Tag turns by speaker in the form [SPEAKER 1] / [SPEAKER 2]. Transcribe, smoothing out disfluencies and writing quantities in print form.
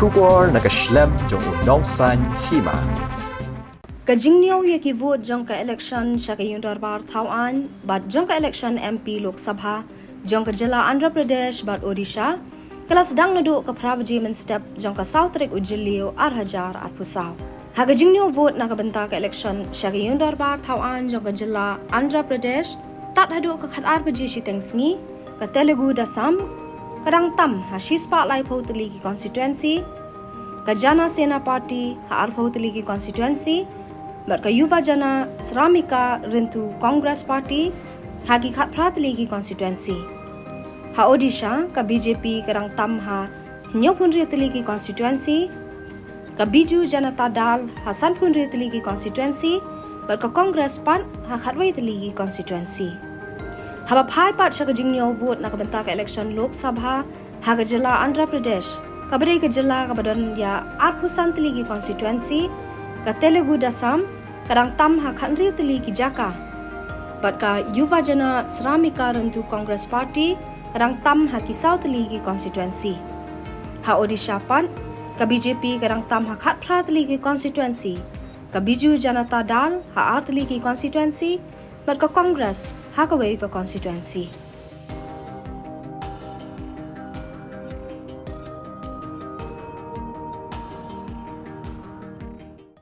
[SPEAKER 1] Shubor nakaslem jong unongsan Hima.
[SPEAKER 2] Kajingniaw yaki vote jong ka election siya kayong darbar tawan, bat jong ka election MP Lok Sabha, jong ka jala Andra Pradesh bat Odisha, kalas dang nado ka Parliament step jong ka South Trek Ujilio Arhajar at Pusaw. Hagajingniaw vote nakabenta ka election siya kayong darbar tawan jong ka jala Andra Pradesh, tat hado ka khatar paji si tengsngi, ka Telugu Desam, kadang tam ha shi spotlight potli ki constituency, ka Jana Sena Party ha ar potli ki constituency, but ka Yuvajana Sramika Rythu Congress Party hagi khat pratli ki constituency. Ha Odisha ka BJP kadang tam ha nyopun retli ki constituency, ka Biju Janata Dal ha sanpun retli ki constituency, but ka Congress pan ha khatwai tli ki constituency. Haba phai pat siya kajingniaw vote nakabenta ka election Lok Sabha haga jala Andra Pradesh kabare ka jala kabadon ya Arpusan Teligi constituency ka Telugu Desam kadang tam ha khanri Teligi Jaka but ka Yuvajana Sramika Rythu Congress Party kadang tam ha Kisau Teligi constituency. Ha Odisha pan ka BJP kadang tam ha khatpra Teligi constituency ka Biju Janata Dal ha Ar Teligi constituency but ka Congress hakaway ka constituency.